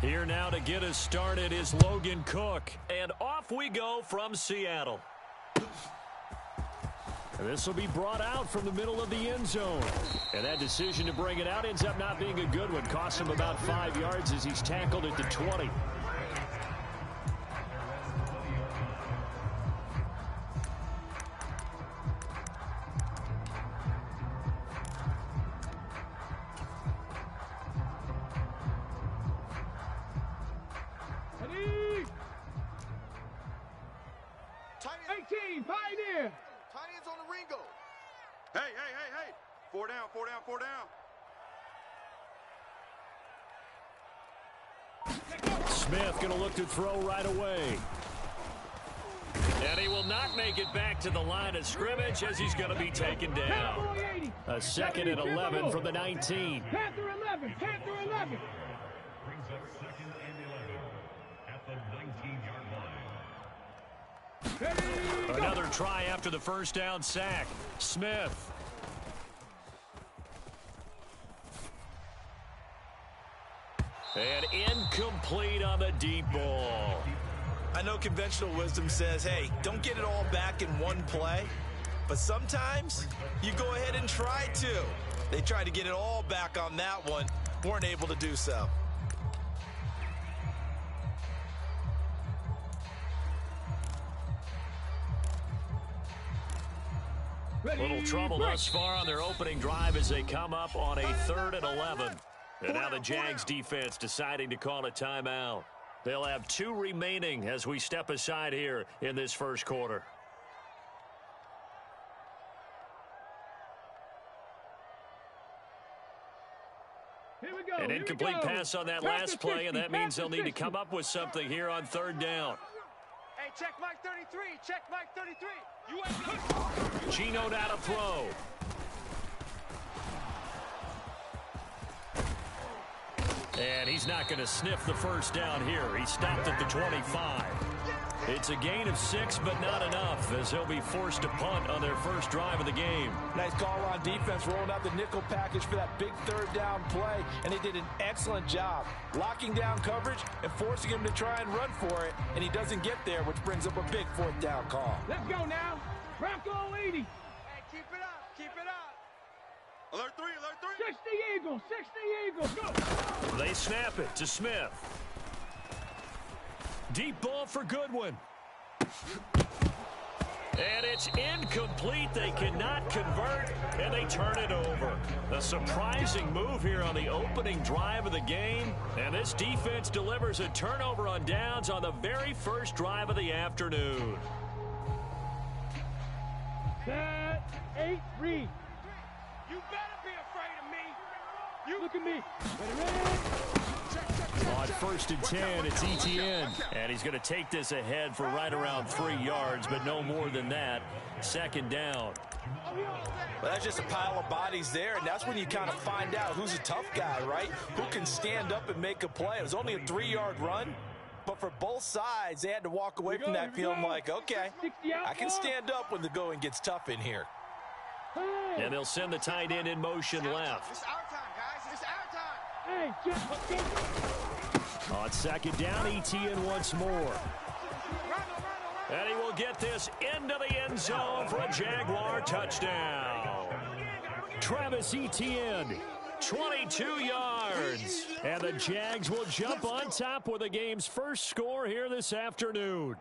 Here now to get us started is Logan Cook. And off we go from Seattle. This will be brought out from the middle of the end zone. And that decision to bring it out ends up not being a good one. Cost him about 5 yards as he's tackled at the 20. Pioneer. Tight ends on the Ringo. Hey. 4 down. Smith going to look to throw right away. And he will not make it back to the line of scrimmage as he's going to be taken down. A 2nd and 11 from the 19. Panther 11. Brings up 2nd and 11 at the 19-yard line. Another try after the first down sack. Smith. And incomplete on the deep ball. I know conventional wisdom says, hey, don't get it all back in one play. But sometimes you go ahead and try to. They tried to get it all back on that one. Weren't able to do so. Little trouble thus far on their opening drive as they come up on a 3rd and 11. And now the Jags defense deciding to call a timeout. They'll have 2 remaining as we step aside here in this first quarter. Here we go. An incomplete pass on that last play, and that means they'll need to come up with something here on 3rd down. Hey, check Mike 33. Check Mike 33. You ain't got Gino down to throw. And he's not going to sniff the first down here. He stopped at the 25. It's a gain of 6, but not enough, as he'll be forced to punt on their first drive of the game. Nice call on defense, rolling out the nickel package for that big 3rd down play, and they did an excellent job locking down coverage and forcing him to try and run for it, and he doesn't get there, which brings up a big 4th down call. Let's go now. Bronco 80. Hey, keep it up. Alert 3. 60 Eagles. Go. They snap it to Smith. Deep ball for Goodwin. And it's incomplete. They cannot convert, and they turn it over. A surprising move here on the opening drive of the game. And this defense delivers a turnover on downs on the very first drive of the afternoon. Set, 8, read. You better be afraid of me. Look at me. Ready. On 1st and 10, it's Etienne. And he's going to take this ahead for right around 3 yards, but no more than that. 2nd down. Well, that's just a pile of bodies there, and that's when you kind of find out who's a tough guy, right? Who can stand up and make a play. It was only a 3-yard run, but for both sides, they had to walk away from that feeling like, okay, I can stand up when the going gets tough in here. And they'll send the tight end in motion left. It's our time, guys. It's our time. Hey, let's go. On 2nd down, Etienne once more. And he will get this into the end zone for a Jaguar touchdown. Travis Etienne, 22 yards. And the Jags will jump on top with the game's first score here this afternoon.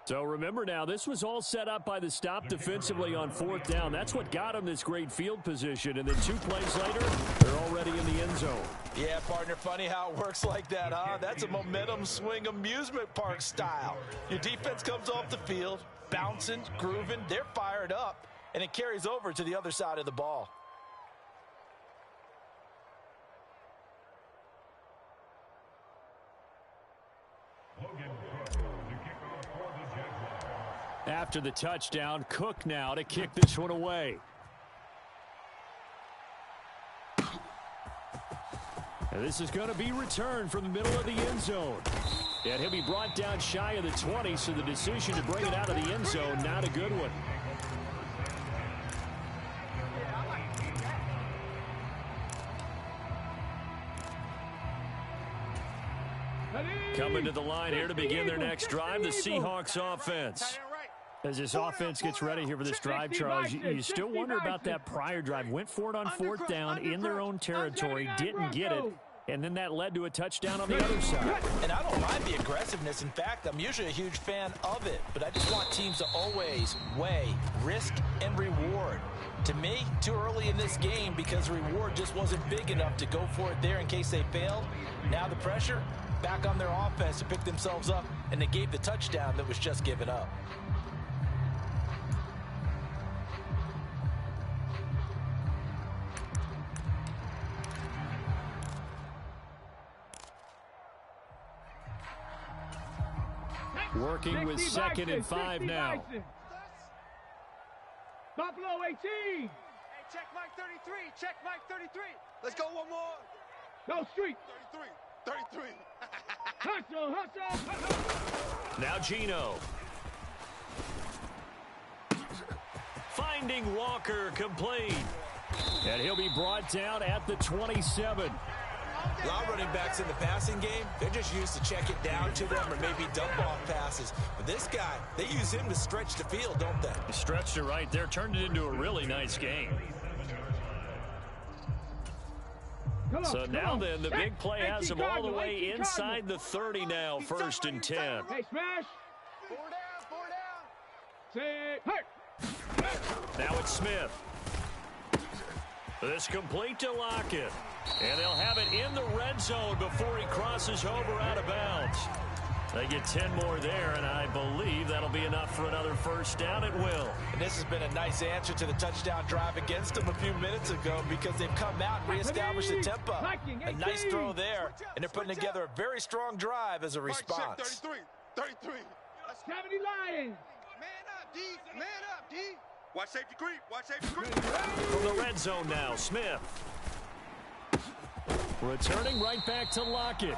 So remember now, this was all set up by the stop defensively on 4th down. That's what got him this great field position. And then 2 plays later, they're already in the end zone. Yeah, partner, funny how it works like that, huh? That's a momentum swing amusement park style. Your defense comes off the field, bouncing, grooving, they're fired up, and it carries over to the other side of the ball. After the touchdown, Cook now to kick this one away. And this is going to be returned from the middle of the end zone. And he'll be brought down shy of the 20, so the decision to bring it out of the end zone, not a good one. Coming to the line here to begin their next drive, the Seahawks offense. As this offense gets ready here for this drive, Charles, you still wonder about that prior drive. Went for it on fourth down in their own territory, didn't get it, and then that led to a touchdown on the other side. And I don't mind the aggressiveness. In fact, I'm usually a huge fan of it, but I just want teams to always weigh risk and reward. To me, too early in this game because the reward just wasn't big enough to go for it there in case they failed. Now the pressure back on their offense to pick themselves up, and they gave the touchdown that was just given up. Working with 2nd and 5 now. Buffalo 18. Hey, check Mike 33. Check Mike 33. Let's go one more. Go street. 33. Hustle, hustle. Now Gino. Finding Walker complete. And he'll be brought down at the 27. A lot of running backs in the passing game, they're just used to check it down to them or maybe dump off passes. But this guy, they use him to stretch the field, don't they? He stretched it right there, turned it into a really nice game. So now then, the big play has him all the way inside the 30 now, 1st and 10. Hey, smash. 4 down. Say, hurt. Now it's Smith. This complete to Lockett. And they'll have it in the red zone before he crosses over out of bounds. They get 10 more there, and I believe that'll be enough for another 1st down at will. And this has been a nice answer to the touchdown drive against them a few minutes ago because they've come out and reestablished the tempo. A nice throw there, and they're putting together a very strong drive as a response. 33. 70 Lions. Man up, D. Man up, D. Watch safety creep. Watch safety creep. From the red zone now, Smith. Returning right back to Lockett.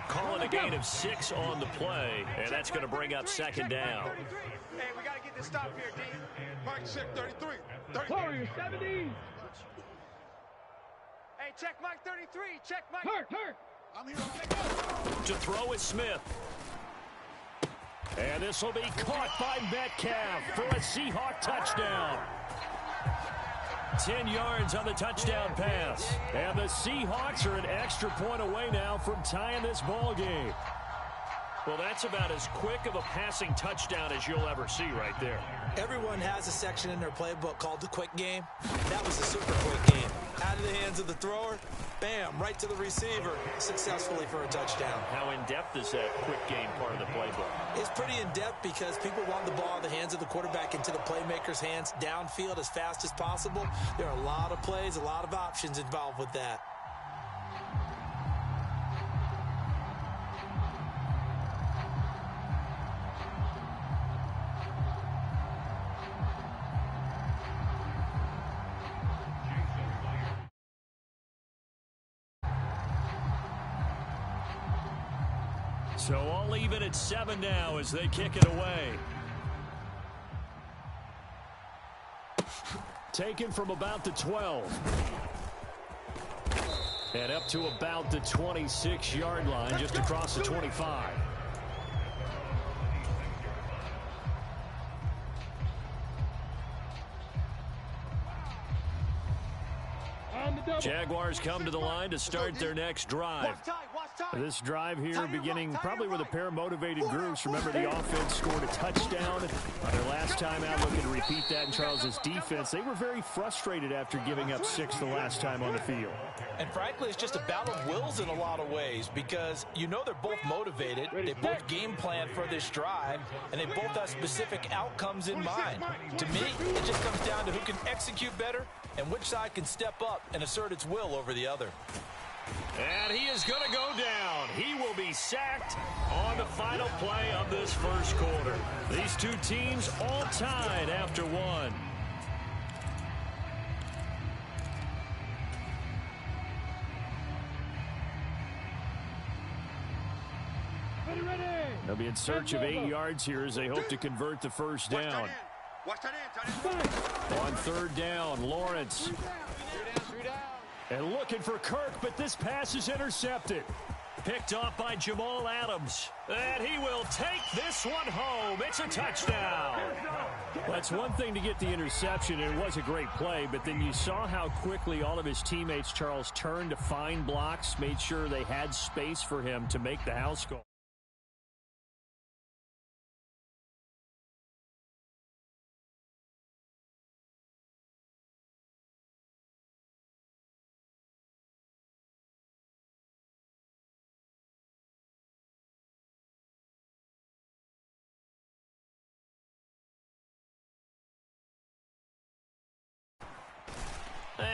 Calling a gain of 6 on the play, and that's going to bring up 2nd down. Hey, we got to get this stop here, D. Mike check 33. Warrior 70. Hey, check Mike 33. Check Mike. Hurt. I'm here. To throw is Smith. And this will be caught by Metcalf for a Seahawk touchdown. 10 yards on the touchdown pass. And the Seahawks are an extra point away now from tying this ball game. Well, that's about as quick of a passing touchdown as you'll ever see right there. Everyone has a section in their playbook called the quick game. That was a super quick game. Out of the hands of the thrower, bam, right to the receiver, successfully for a touchdown. How in-depth is that quick game part of the playbook? It's pretty in-depth because people want the ball in the hands of the quarterback into the playmaker's hands downfield as fast as possible. There are a lot of plays, a lot of options involved with that. So all even at 7 now as they kick it away. Taken from about the 12. And up to about the 26-yard line, just across the 25. Jaguars come to the line to start their next drive. This drive here beginning probably with a pair of motivated groups. Remember, the offense scored a touchdown on their last time out. Looking to repeat that in Charles's defense. They were very frustrated after giving up 6 the last time on the field. And frankly, it's just a battle of wills in a lot of ways because you know they're both motivated. They both game plan for this drive, and they both have specific outcomes in mind. To me, it just comes down to who can execute better and which side can step up and assert its will over the other. And he is going to go down. He will be sacked on the final play of this first quarter. These two teams all tied after one. They'll be in search of 8 yards here as they hope to convert the first down. On 3rd down, Lawrence. And looking for Kirk, but this pass is intercepted. Picked off by Jamal Adams. And he will take this one home. It's a touchdown. Well, it's one thing to get the interception, and it was a great play, but then you saw how quickly all of his teammates, Charles, turned to find blocks, made sure they had space for him to make the house call.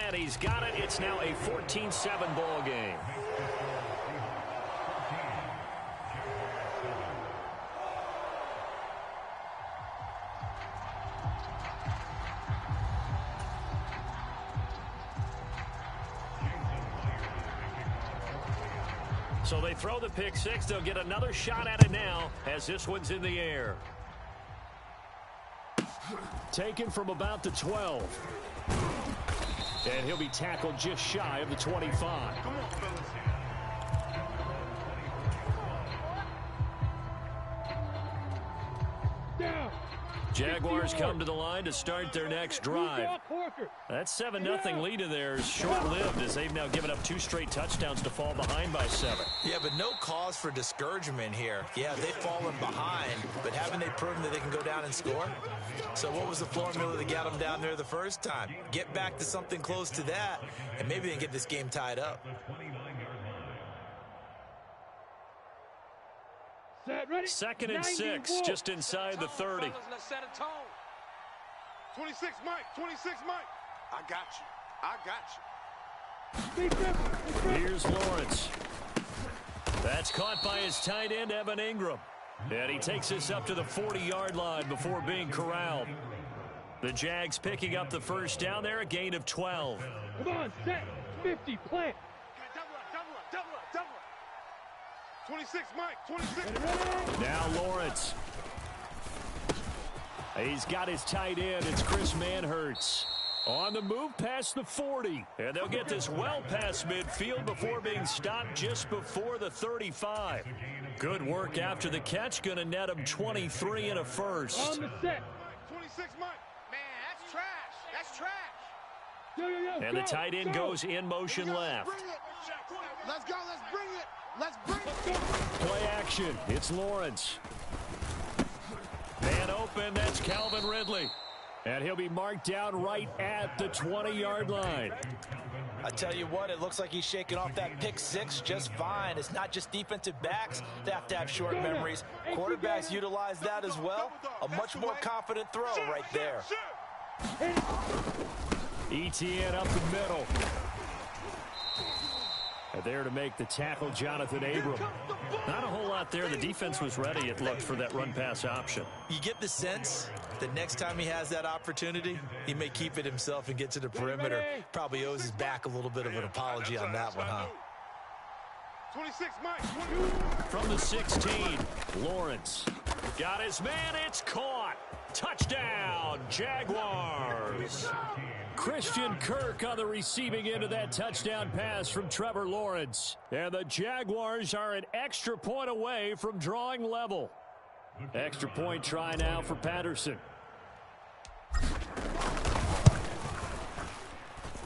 And he's got it. It's now a 14-7 ball game. So they throw the pick six. They'll get another shot at it now as this one's in the air. Taken from about the 12. And he'll be tackled just shy of the 25. Come on, fellas. Down. Jaguars come to the line to start their next drive. That 7-0 lead of theirs short-lived as they've now given up 2 straight touchdowns to fall behind by 7. Yeah, but no cause for discouragement here. Yeah, they've fallen behind, but haven't they proven that they can go down and score? So what was the formula that got them down there the first time? Get back to something close to that, and maybe they can get this game tied up. Set, ready. 2nd and 6, just inside the 30. Let's set a tone. 26 Mike, 26 Mike. I got you. Here's Lawrence. That's caught by his tight end, Evan Ingram. And he takes this up to the 40-yard line before being corralled. The Jags picking up the first down there, a gain of 12. Come on, set, 50, plant. Double up. 26 Mike, 26. Now Lawrence. He's got his tight end. It's Chris Manhertz. On the move past the 40. And they'll get this well past midfield before being stopped just before the 35. Good work after the catch. Going to net him 23 and a first. On the set. 26 Mike. Man, that's trash. That's trash. Yo, and the tight end goes in motion left. Let's go. Let's bring it. Let's bring it. Play action. It's Lawrence. Man open. That's Calvin Ridley. And he'll be marked down right at the 20-yard line. I tell you what, it looks like he's shaking off that pick six just fine. It's not just defensive backs that have to have short memories. Quarterbacks utilize that as well. A much more confident throw right there. ETN up the middle. And there to make the tackle, Jonathan Abram. Not a whole lot there. The defense was ready, it looked, for that run-pass option. You get the sense that next time he has that opportunity, he may keep it himself and get to the perimeter. Probably owes his back a little bit of an apology on that one, huh? 26 Mike. From the 16, Lawrence. Got his man. It's caught. Touchdown, Jaguars. Christian Kirk on the receiving end of that touchdown pass from Trevor Lawrence. And the Jaguars are an extra point away from drawing level. Extra point try now for Patterson.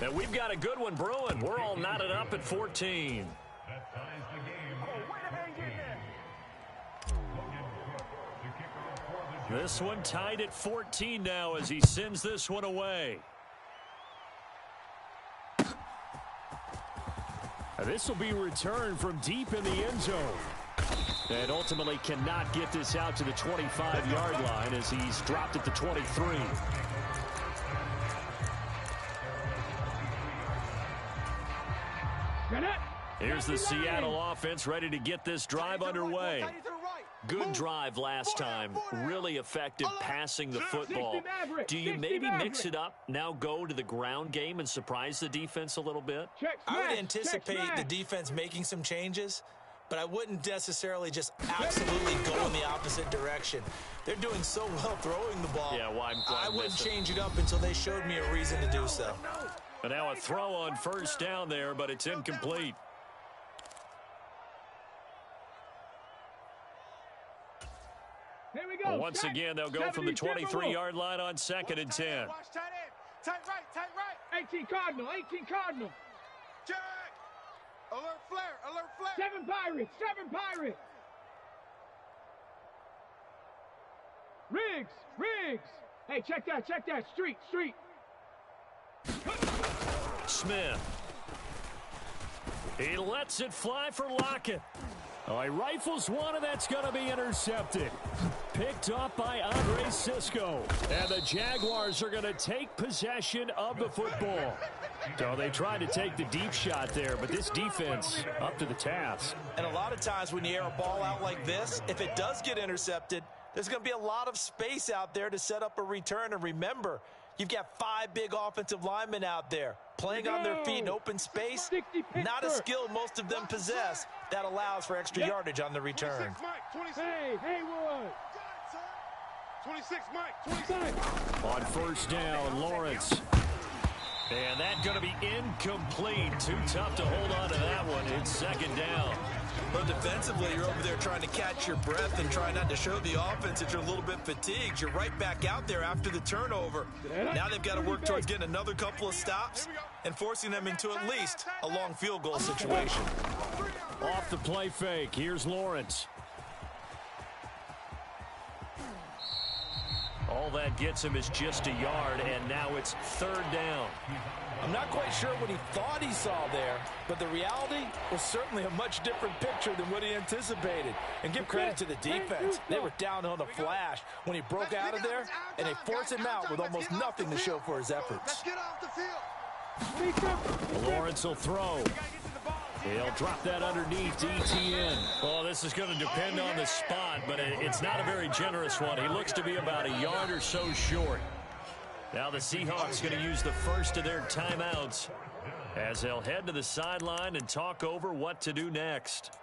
And we've got a good one brewing. We're all knotted up at 14. This one tied at 14 now as he sends this one away. This will be returned from deep in the end zone. And ultimately cannot get this out to the 25-yard line as he's dropped at the 23. Here's the Seattle offense ready to get this drive underway. Good drive last time. Really effective passing the football. Do you maybe mix it up, now go to the ground game and surprise the defense a little bit? I would anticipate the defense making some changes, but I wouldn't necessarily just absolutely go in the opposite direction. They're doing so well throwing the ball. Yeah, well, I wouldn't change it up until they showed me a reason to do so. And now a throw on first down there, but it's incomplete. once again, they'll go from the 23-yard line on 2nd and 10. Watch tight end. Tight right. 18 Cardinal. Check. Alert flare. 7 Pirates. Riggs. Hey, check that. Street. Smith. He lets it fly for Lockett. Oh, he rifles one, and that's going to be intercepted. Picked off by Andre Sisco. And the Jaguars are going to take possession of the football. So they tried to take the deep shot there, but this defense up to the task. And a lot of times when you air a ball out like this, if it does get intercepted, there's going to be a lot of space out there to set up a return. And remember, you've got 5 big offensive linemen out there playing on their feet in open space. Not a skill most of them possess that allows for extra yardage on the return. 26 Mike. Hey, Wood. 26 Mike. On first down, Lawrence. And that's going to be incomplete. Too tough to hold on to that one. It's 2nd down. But defensively, you're over there trying to catch your breath and try not to show the offense that you're a little bit fatigued. You're right back out there after the turnover. Now they've got to work towards getting another couple of stops and forcing them into at least a long field goal situation. Off the play fake. Here's Lawrence. All that gets him is just a yard, and now it's 3rd down. I'm not quite sure what he thought he saw there, but the reality was certainly a much different picture than what he anticipated. And give credit to the defense. They were down on a flash when he broke out of there, and they forced him out with almost nothing to show for his efforts. Let's get off the field. Lawrence will throw. He'll drop that underneath to ETN. Oh, this is going to depend on the spot, but it's not a very generous one. He looks to be about a yard or so short. Now the Seahawks going to use the first of their timeouts as they'll head to the sideline and talk over what to do next.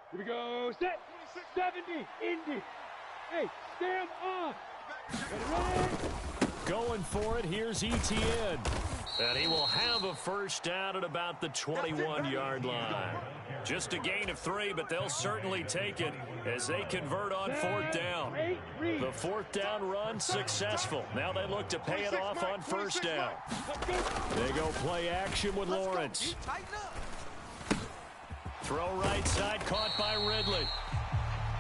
Here we go. Set. 70. Indy. Hey, stand on. Going for it. Here's ETN. And he will have a first down at about the 21-yard line. Just a gain of 3, but they'll certainly take it as they convert on 4th down. The 4th down run successful. Now they look to pay it off on 1st down. They go play action with Lawrence. Throw right side, caught by Ridley.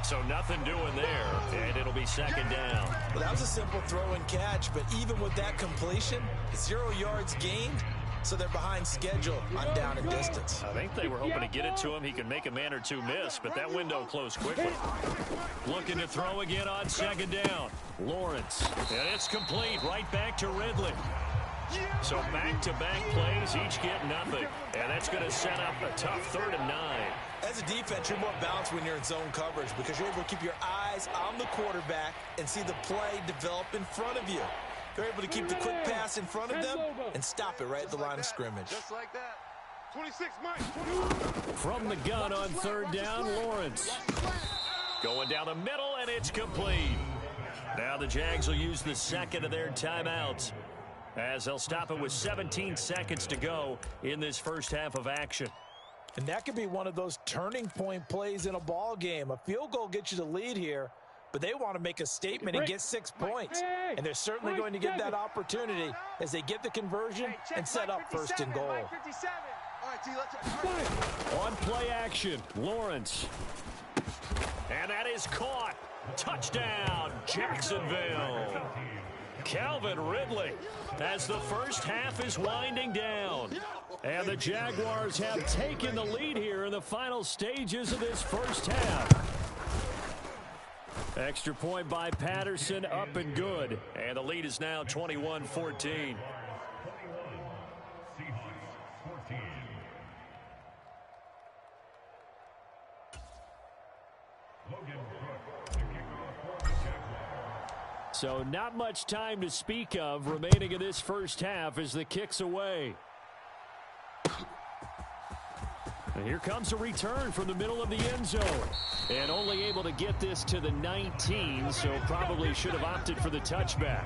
So nothing doing there, and it'll be 2nd down. Well, that was a simple throw and catch, but even with that completion, 0 yards gained, so they're behind schedule on down and distance. I think they were hoping to get it to him. He could make a man or two miss, but that window closed quickly. Looking to throw again on 2nd down. Lawrence, and it's complete right back to Ridley. So back-to-back plays, each get nothing. And that's going to set up a tough 3rd and 9. As a defense, you're more balanced when you're in zone coverage because you're able to keep your eyes on the quarterback and see the play develop in front of you. You're able to keep the quick pass in front of them and stop it right at the line of scrimmage. Just like that. 26 Mike. From the gun on 3rd down, Lawrence. Going down the middle, and it's complete. Now the Jags will use the 2nd of their timeouts as they'll stop it with 17 seconds to go in this first half of action. And that could be one of those turning point plays in a ball game. A field goal gets you the lead here, but they want to make a statement and get 6 points. And they're certainly going to get that opportunity as they get the conversion and set up 1st and goal. On play action, Lawrence. And that is caught. Touchdown, Jacksonville. Calvin Ridley as the first half is winding down. And the Jaguars have taken the lead here in the final stages of this first half. Extra point by Patterson, up and good. And the lead is now 21-14. So not much time to speak of remaining in this first half as the kick's away. And here comes a return from the middle of the end zone. And only able to get this to the 19, so probably should have opted for the touchback.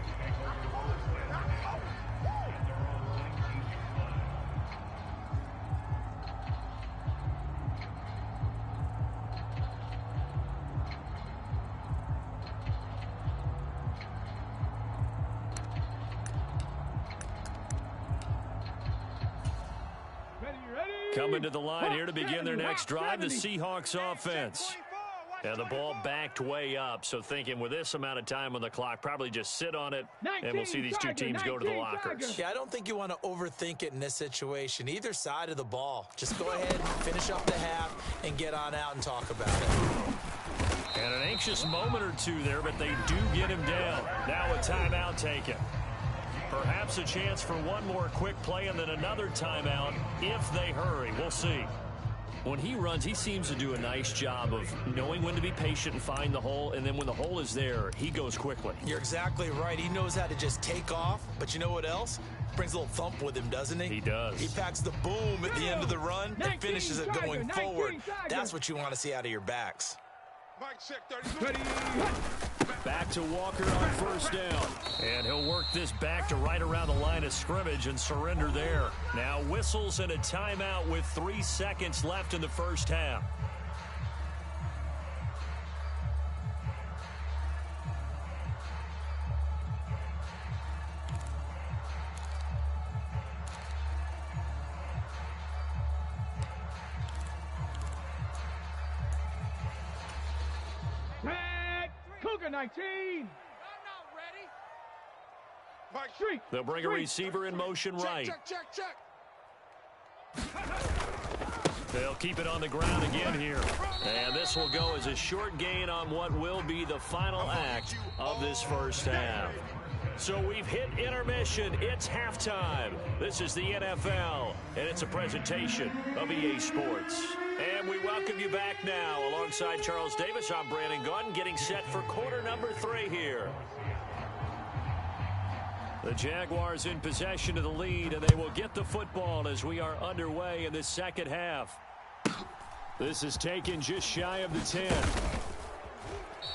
Coming to the line here to begin their next drive, the Seahawks offense. And the ball backed way up, so thinking with this amount of time on the clock, probably just sit on it, and we'll see these two teams go to the lockers. Yeah, I don't think you want to overthink it in this situation. Either side of the ball. Just go ahead and finish up the half and get on out and talk about it. And an anxious moment or two there, but they do get him down. Now a timeout taken. Perhaps a chance for one more quick play and then another timeout if they hurry. We'll see. When he runs, he seems to do a nice job of knowing when to be patient and find the hole, and then when the hole is there, he goes quickly. You're exactly right. He knows how to just take off, but you know what else? Brings a little thump with him, doesn't he? He does. He packs the boom at the end of the run and finishes it going forward. That's what you want to see out of your backs. Mike, check 30. Back to Walker on first down. And he'll work this back to right around the line of scrimmage and surrender there. Now whistles and a timeout with 3 seconds left in the first half. Cougar 19. I'm not ready. Mike, street. They'll bring a receiver in motion right. Check. They'll keep it on the ground again here. And this will go as a short gain on what will be the final act of this first half. So we've hit intermission. It's halftime. This is the NFL, and it's a presentation of EA Sports. And we welcome you back now. Alongside Charles Davis, I'm Brandon Gunn, getting set for quarter number 3 here. The Jaguars in possession of the lead, and they will get the football as we are underway in the second half. This is taken just shy of the 10.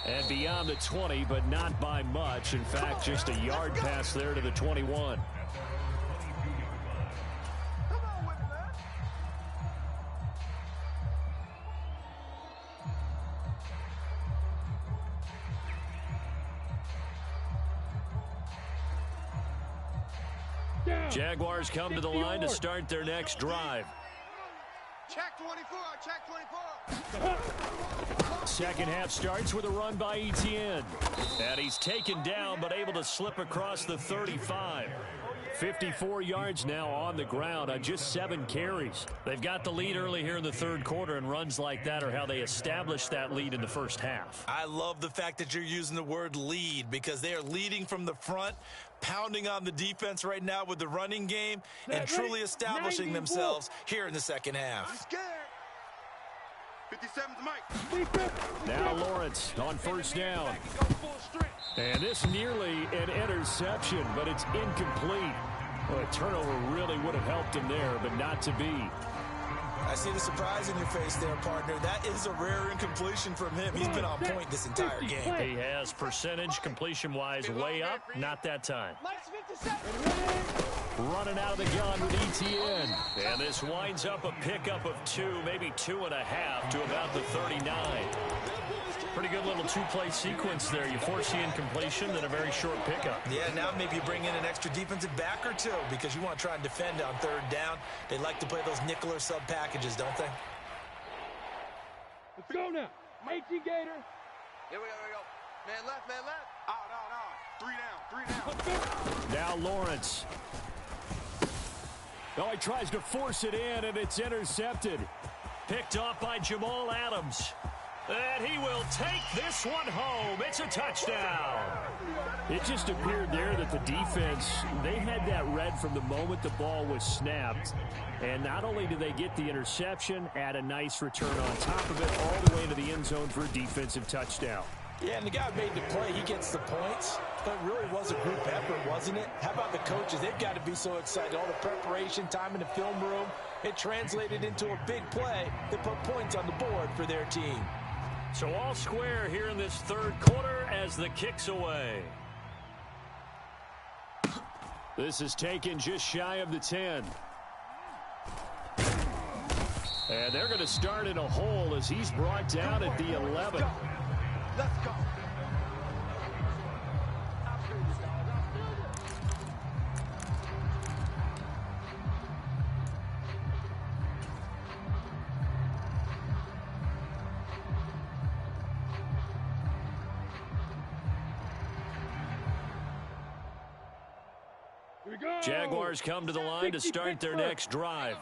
And beyond the 20, but not by much. In fact, just a yard pass there to the 21. Jaguars come to the line to start their next drive. Check 24. Second half starts with a run by Etienne. And he's taken down, but able to slip across the 35. 54 yards now on the ground on just 7 carries. They've got the lead early here in the third quarter, and runs like that are how they established that lead in the first half. I love the fact that you're using the word lead, because they are leading from the front, pounding on the defense right now with the running game, and truly establishing themselves here in the second half. Scared. 57's Mike. Now Lawrence on first down. And this nearly an interception, but it's incomplete. Well, a turnover really would have helped him there, but not to be. I see the surprise in your face there, partner. That is a rare incompletion from him. He's been on point this entire game. He has percentage completion-wise way up, not that time. Running out of the gun with Etienne. And this winds up a pickup of 2, maybe 2.5 to about the 39. Pretty good little 2-play sequence there. You force the incompletion, then a very short pickup. Yeah, now maybe you bring in an extra defensive back or 2 because you want to try and defend on third down. They like to play those nickel or sub packages, don't they? Let's go now. 18 Gator. Here we go. Man left. Out. 3 down. Now Lawrence. Oh, he tries to force it in, and it's intercepted. Picked off by Jamal Adams. And he will take this one home. It's a touchdown. It just appeared there that the defense, they had that read from the moment the ball was snapped. And not only do they get the interception, add a nice return on top of it, all the way into the end zone for a defensive touchdown. Yeah, and the guy made the play. He gets the points. But it really was a group effort, wasn't it? How about the coaches? They've got to be so excited. All the preparation, time in the film room, it translated into a big play that put points on the board for their team. So all square here in this third quarter as the kick's away. This is taken just shy of the 10. And they're going to start in a hole as he's brought down at the 11. Let's go. Jaguars come to the line to start their next drive.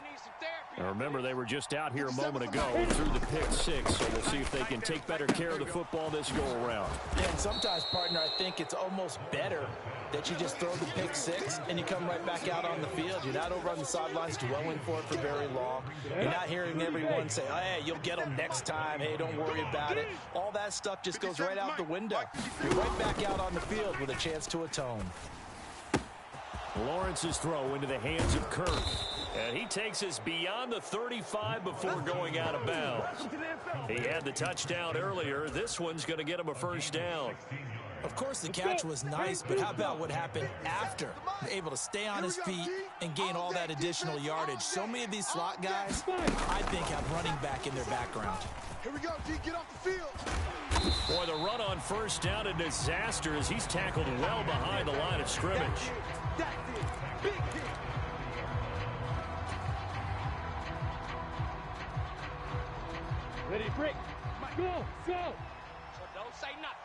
Now remember, they were just out here a moment ago and threw the pick six, so we'll see if they can take better care of the football this go-around. Yeah, and sometimes, partner, I think it's almost better that you just throw the pick six and you come right back out on the field. You're not over on the sidelines dwelling for it for very long. You're not hearing everyone say, hey, you'll get them next time. Hey, don't worry about it. All that stuff just goes right out the window. You're right back out on the field with a chance to atone. Lawrence's throw into the hands of Kirk. And he takes us beyond the 35 before going out of bounds. He had the touchdown earlier. This one's going to get him a first down. Of course, the catch was nice, but how about what happened after? Able to stay on his feet and gain all that additional yardage. So many of these slot guys, I think, have running back in their background. Here we go, D. Get off the field. Boy, the run on first down, a disaster as he's tackled well behind the line of scrimmage. That's it. Big hit. Ready, break. Go, go. So don't say nothing.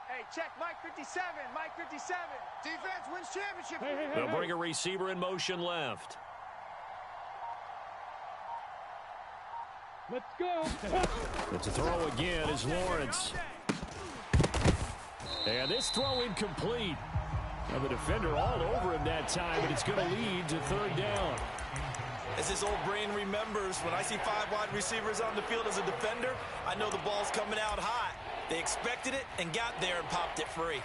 Hey, check Mike 57. Mike 57. Defense wins championship. Hey. They'll bring a receiver in motion left. Let's go. It's a throw again as Lawrence. And this throw incomplete. Now the defender all over him that time, and it's going to lead to third down. As his old brain remembers, when I see 5 wide receivers on the field as a defender, I know the ball's coming out hot. They expected it and got there and popped it free.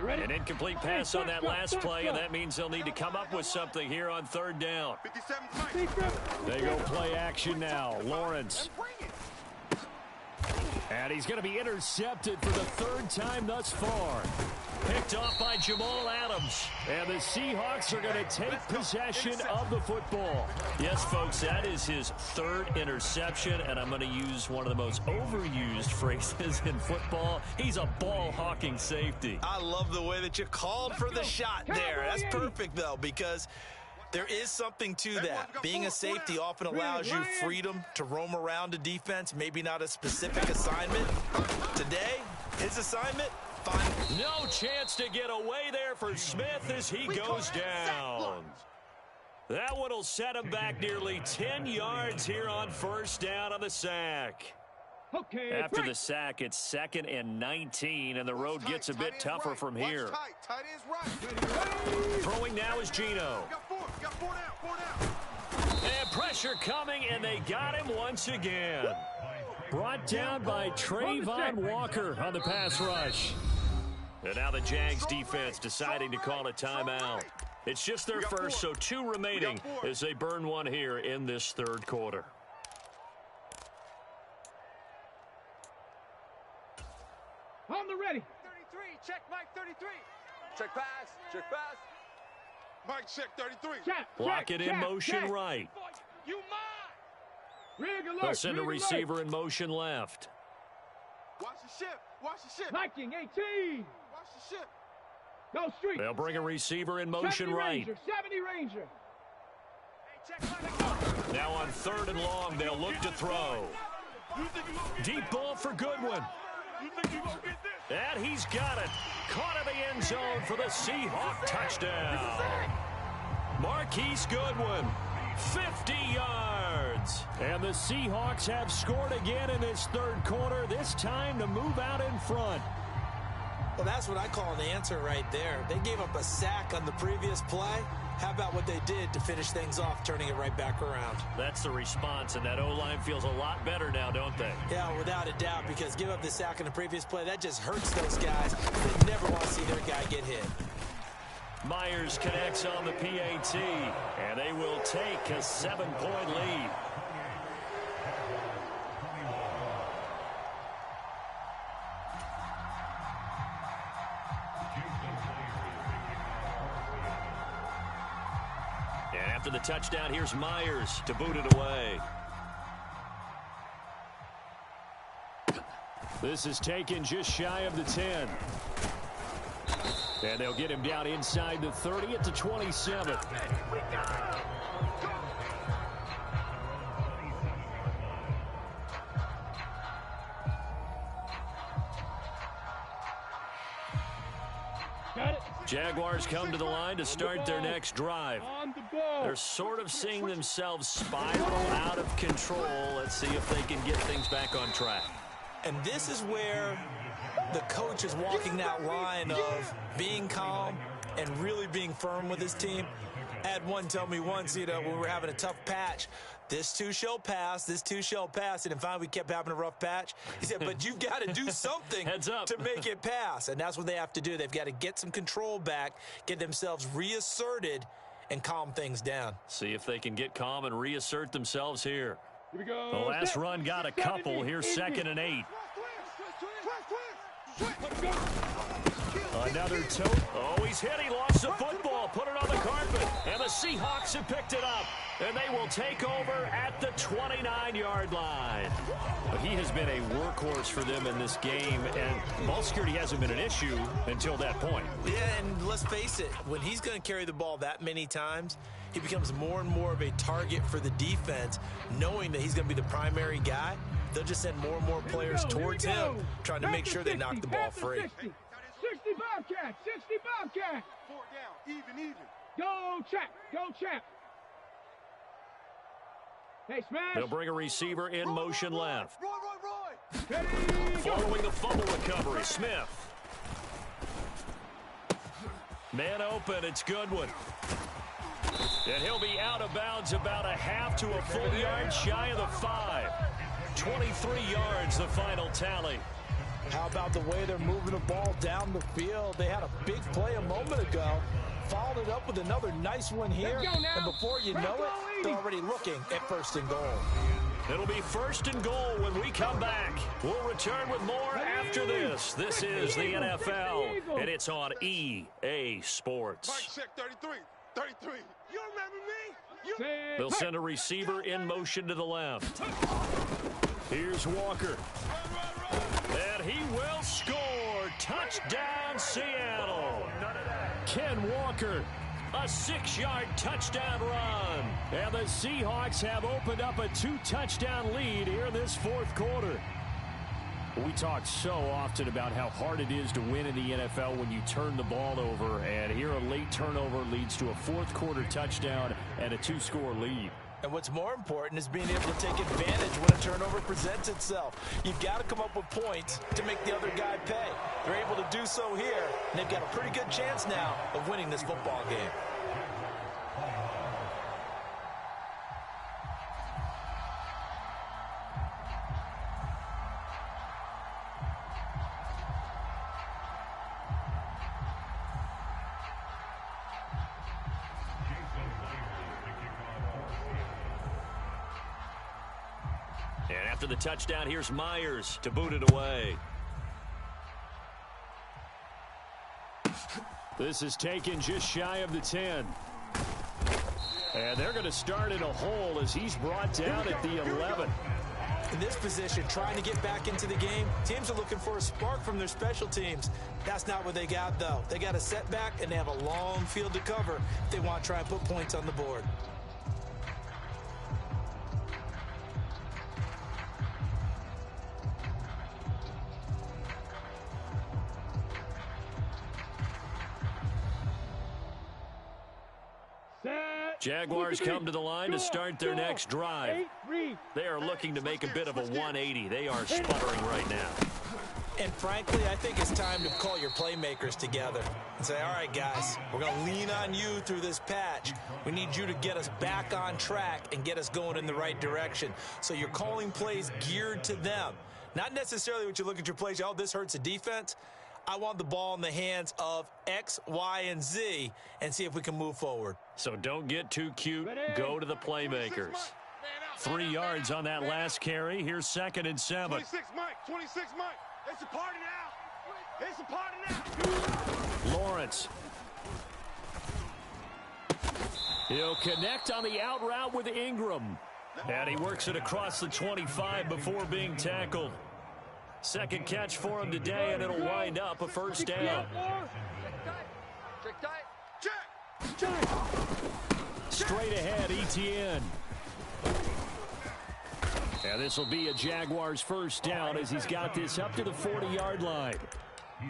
An incomplete pass on that last play, and that means they'll need to come up with something here on third down. 57. They go play action now. Lawrence. And he's going to be intercepted for the third time thus far. Picked off by Jamal Adams. And the Seahawks are going to take possession of the football. Yes, folks, that is his third interception, and I'm going to use one of the most overused phrases in football. He's a ball-hawking safety. I love the way that you called for the shot there. That's perfect, though, because there is something to that. Being a safety often allows you freedom to roam around a defense, maybe not a specific assignment. Today, his assignment, fine. No chance to get away there for Smith as he goes down. That one will set him back nearly 10 yards here on first down on the sack. Okay. After the sack, it's 2nd and 19, and the road gets a bit tougher from here. Tight ends right. Throwing now is Geno. Got four down. And pressure coming, and they got him once again. Brought down by Trayvon Walker on the pass rush. And now the Jags defense deciding to call a timeout. It's just their first, so 2 remaining as they burn one here in this third quarter. On the ready. 33. Check Mike 33. Check pass. Check pass. Mike, check 33. Block it in motion right. You mine. Rig alert. They'll send a receiver in motion left. Watch the ship. Watch the ship. Viking 18. Watch the ship. Go street. They'll bring a receiver in motion 70 right. Ranger, 70 Ranger. Hey, check Mike. Now on 3rd and long, they'll look to throw. Deep ball for Goodwin. And he's got it. Caught in the end zone for the Seahawk touchdown. Marquise Goodwin, 50 yards. And the Seahawks have scored again in this third quarter, this time to move out in front. Well, that's what I call an answer right there. They gave up a sack on the previous play. How about what they did to finish things off, turning it right back around? That's the response, and that O-line feels a lot better now, don't they? Yeah, without a doubt, because give up the sack on the previous play, that just hurts those guys. They never want to see their guy get hit. Myers connects on the PAT, and they will take a 7-point lead. And after the touchdown, here's Myers to boot it away. This is taken just shy of the 10. And they'll get him down inside the 30 at the 27. Jaguars come to the line to start their next drive. They're sort of seeing themselves spiral out of control. Let's see if they can get things back on track. And this is where the coach is walking that line of being calm and really being firm with his team. I had one tell me once, when we were having a tough patch, this too shall pass, this too shall pass. And finally we kept having a rough patch. He said, but you've got to do something to make it pass. And that's what they have to do. They've got to get some control back, get themselves reasserted, and calm things down. See if they can get calm and reassert themselves here. Here we go. The last run got a couple. Here's 2nd and 8. Another tote. Oh, he's hit. He lost the football. Put it on the carpet. And the Seahawks have picked it up. And they will take over at the 29-yard line. But he has been a workhorse for them in this game. And ball security hasn't been an issue until that point. Yeah, and let's face it. When he's going to carry the ball that many times, he becomes more and more of a target for the defense, knowing that he's going to be the primary guy. They'll just send more and more players towards him, trying to make sure they knock the ball free. 60 Bobcat, 60 Bobcat. 4 down, even. Go Chap. Hey, smash. They'll bring a receiver in motion left. Roy. Ready, Following the fumble recovery, Smith. Man open, it's Goodwin. And he'll be out of bounds about a half to a full yard shy of the 5. 23 yards, the final tally. How about the way they're moving the ball down the field? They had a big play a moment ago. Followed it up with another nice one here. And before you know it, they're already looking at 1st and goal. It'll be 1st and goal when we come back. We'll return with more after this. This is the NFL, and it's on EA Sports. Mike, check 33. You remember me? They'll send a receiver in motion to the left. Here's Walker. And he will score. Touchdown, Seattle. Ken Walker, a 6-yard touchdown run. And the Seahawks have opened up a 2-touchdown lead here in this 4th quarter. We talk so often about how hard it is to win in the NFL when you turn the ball over. And here a late turnover leads to a 4th quarter touchdown and a 2-score lead. And what's more important is being able to take advantage when a turnover presents itself. You've got to come up with points to make the other guy pay. They're able to do so here, and they've got a pretty good chance now of winning this football game. And after the touchdown, here's Myers to boot it away. This is taken just shy of the 10. And they're going to start in a hole as he's brought down at the 11. In this position, trying to get back into the game, teams are looking for a spark from their special teams. That's not what they got, though. They got a setback, and they have a long field to cover if they want to try and put points on the board. Jaguars come to the line to start their next drive. They are looking to make a bit of a 180. They are sputtering right now. And frankly, I think it's time to call your playmakers together and say, all right, guys, we're going to lean on you through this patch. We need you to get us back on track and get us going in the right direction. So you're calling plays geared to them. Not necessarily what you look at your plays, oh, this hurts the defense. I want the ball in the hands of X, Y, and Z and see if we can move forward. So don't get too cute. Go to the playmakers. 3 yards on that last carry. Here's 2nd and 7. 26 Mike. It's a party now. Lawrence. He'll connect on the out route with Ingram. And he works it across the 25 before being tackled. Second catch for him today, and it'll wind up a 1st down. Straight ahead, ETN. And this will be a Jaguars first down as he's got this up to the 40-yard line.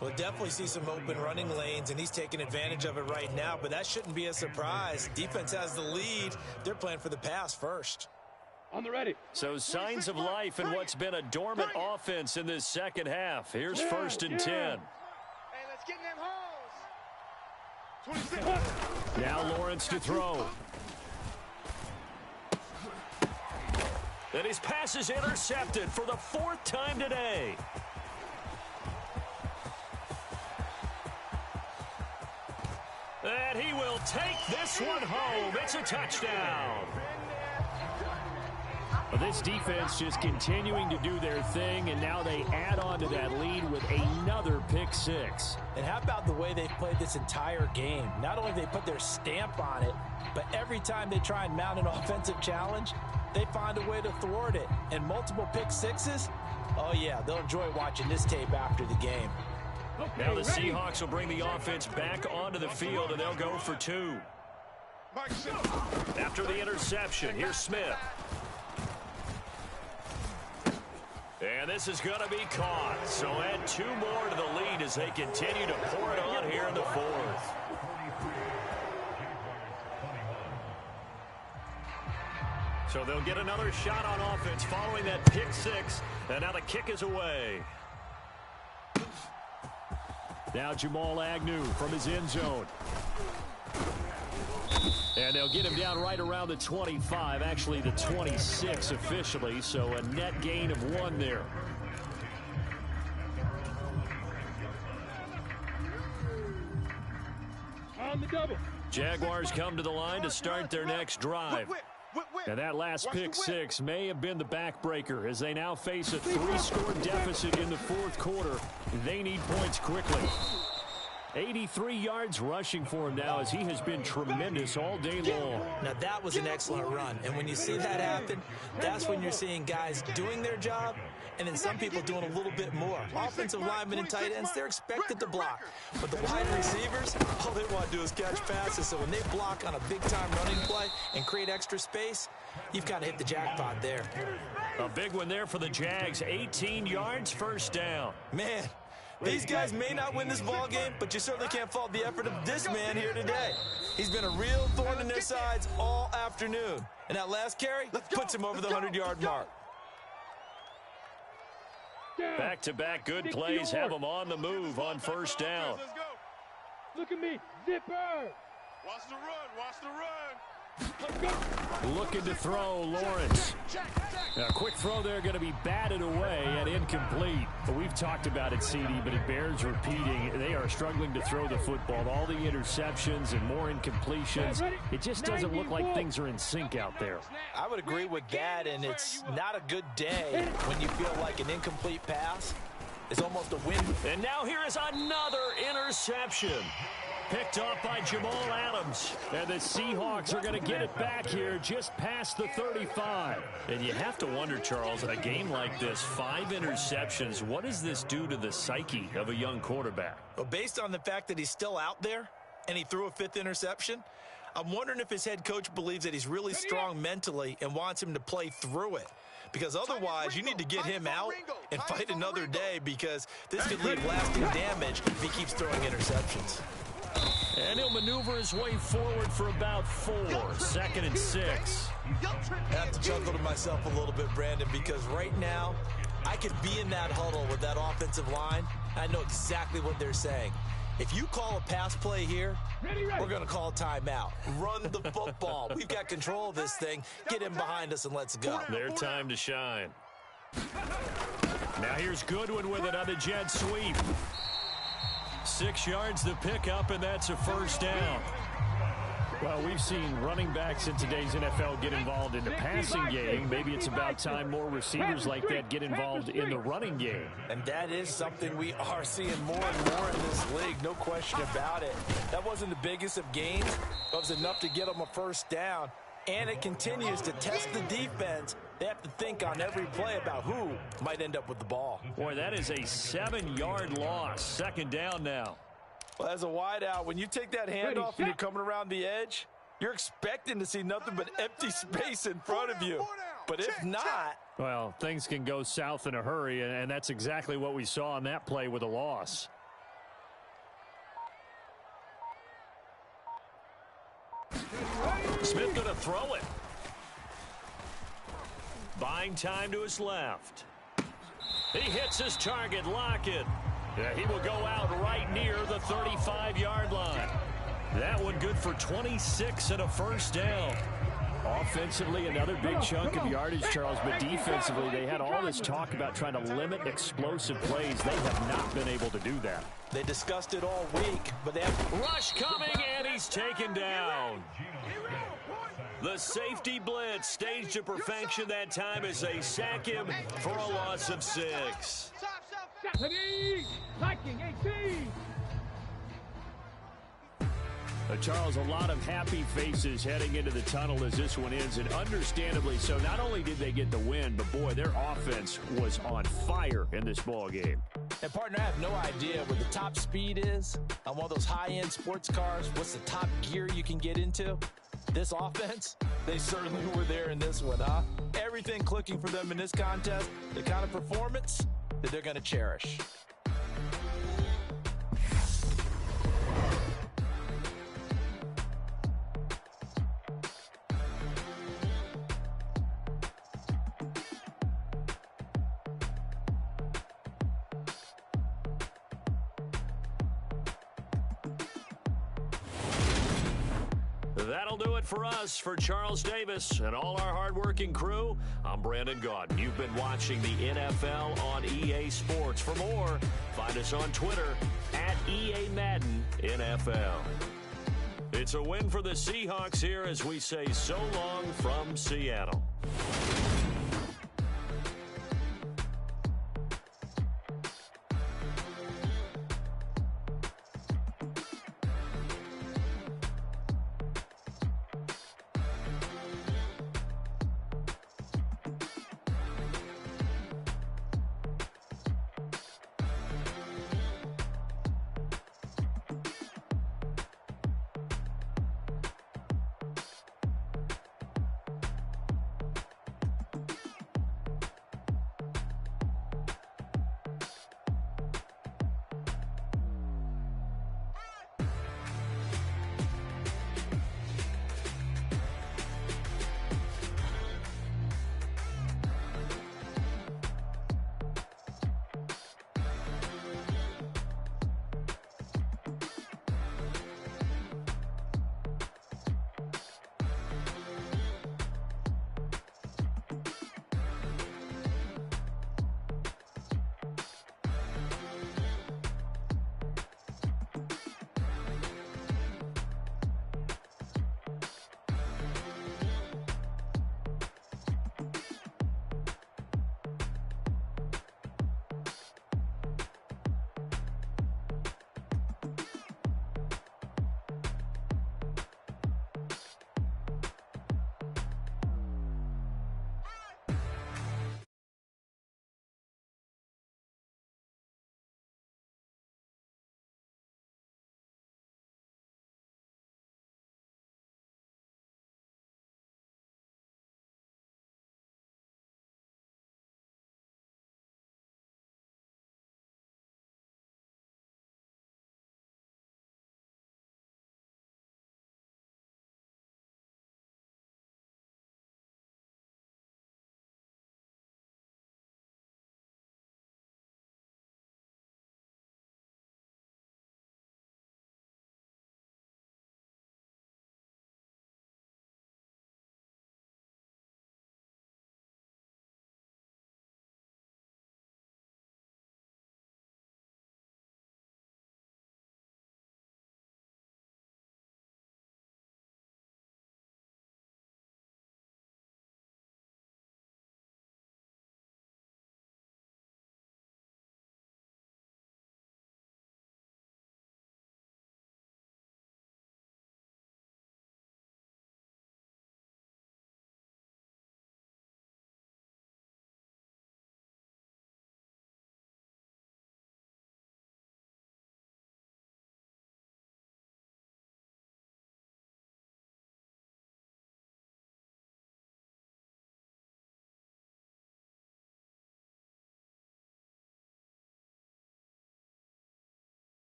We'll definitely see some open running lanes, and he's taking advantage of it right now, but that shouldn't be a surprise. Defense has the lead. They're playing for the pass first. On the ready. So signs of life in what's been a dormant offense in this second half. Here's 1st and 10. Hey, let's get in them holes. 26. Now Lawrence to throw. And his pass is intercepted for the 4th time today. And he will take this one home. It's a touchdown. Well, this defense just continuing to do their thing, and now they add on to that lead with another pick six. And how about the way they've played this entire game? Not only they put their stamp on it, but every time they try and mount an offensive challenge, they find a way to thwart it. And multiple pick sixes? Oh, yeah, they'll enjoy watching this tape after the game. Okay, now the Seahawks will bring the offense back onto the field, and they'll go for 2. After the interception, here's Smith. And this is going to be caught. So add 2 more to the lead as they continue to pour it on here in the 4th. So they'll get another shot on offense following that pick six. And now the kick is away. Now Jamal Agnew from his end zone. And they'll get him down right around the 25, actually the 26 officially, so a net gain of 1 there. On the double. Jaguars come to the line to start their next drive. And that last pick six may have been the backbreaker as they now face a 3-score deficit in the 4th quarter. They need points quickly. 83 yards rushing for him now as he has been tremendous all day long. Now that was an excellent run, and when you see that happen, that's when you're seeing guys doing their job and then some people doing a little bit more. Offensive linemen and tight ends, they're expected to block, but the wide receivers, all they want to do is catch passes. So when they block on a big-time running play and create extra space, you've kind of hit the jackpot there. A big one there for the Jags. 18 yards, first down. Man, these guys may not win this ball game, but you certainly can't fault the effort of this man here today. He's been a real thorn in their sides all afternoon. And that last carry puts him over the 100-yard mark. Back-to-back good plays have him on the move on first down. Look at me. Zipper. Watch the run. Watch the run. Looking to throw, Lawrence. Now, a quick throw there going to be batted away and incomplete. But we've talked about it, CD, but it bears repeating. They are struggling to throw the football. All the interceptions and more incompletions. It just doesn't look like things are in sync out there. I would agree with that, and it's not a good day when you feel like an incomplete pass is almost a win. And now here is another interception. Picked off by Jamal Adams. And the Seahawks are going to get it back here just past the 35. And you have to wonder, Charles, in a game like this, 5 interceptions, what does this do to the psyche of a young quarterback? Well, based on the fact that he's still out there and he threw a 5th interception, I'm wondering if his head coach believes that he's really strong mentally and wants him to play through it. Because otherwise, you need to get him out and fight another day, because this could leave lasting damage if he keeps throwing interceptions. And he'll maneuver his way forward for about 4. 2nd and 6. I have to chuckle to myself a little bit, Brandon, because right now, I could be in that huddle with that offensive line. I know exactly what they're saying. If you call a pass play here, we're going to call a timeout. Run the football. We've got control of this thing. Get him behind us and let's go. Their time to shine. Now here's Goodwin with it on the jet sweep. 6 yards to pick up, and that's a first down. Well, we've seen running backs in today's NFL get involved in the passing game. Maybe it's about time more receivers like that get involved in the running game. And that is something we are seeing more and more in this league, no question about it. That wasn't the biggest of gains, but it was enough to get them a first down. And it continues to test the defense. They have to think on every play about who might end up with the ball. Boy, that is a 7-yard loss. 2nd down now. Well, as a wideout, when you take that handoff and you're coming around the edge, you're expecting to see nothing but empty space in front of you. But if not... Well, things can go south in a hurry, and that's exactly what we saw on that play with a loss. Smith going to throw it. Buying time to his left. He hits his target, Lockett. Yeah, he will go out right near the 35-yard line. That one good for 26 and a first down. Offensively, another big chunk of yardage, Charles, but defensively, they had all this talk about trying to limit explosive plays. They have not been able to do that. They discussed it all week, but they have... Rush coming, and he's taken down. The safety blitz staged to perfection that time as they sack him for a loss of 6. Charles, a lot of happy faces heading into the tunnel as this one ends, and understandably so. Not only did they get the win, but boy, their offense was on fire in this ball game. And partner, I have no idea what the top speed is on one of those high-end sports cars. What's the top gear you can get into? This offense, they certainly were there in this one, huh? Everything clicking for them in this contest, the kind of performance that they're going to cherish. That'll do it for us. For Charles Davis and all our hardworking crew, I'm Brandon Gaudin. You've been watching the NFL on EA Sports. For more, find us on Twitter at EA Madden NFL. It's a win for the Seahawks here as we say so long from Seattle.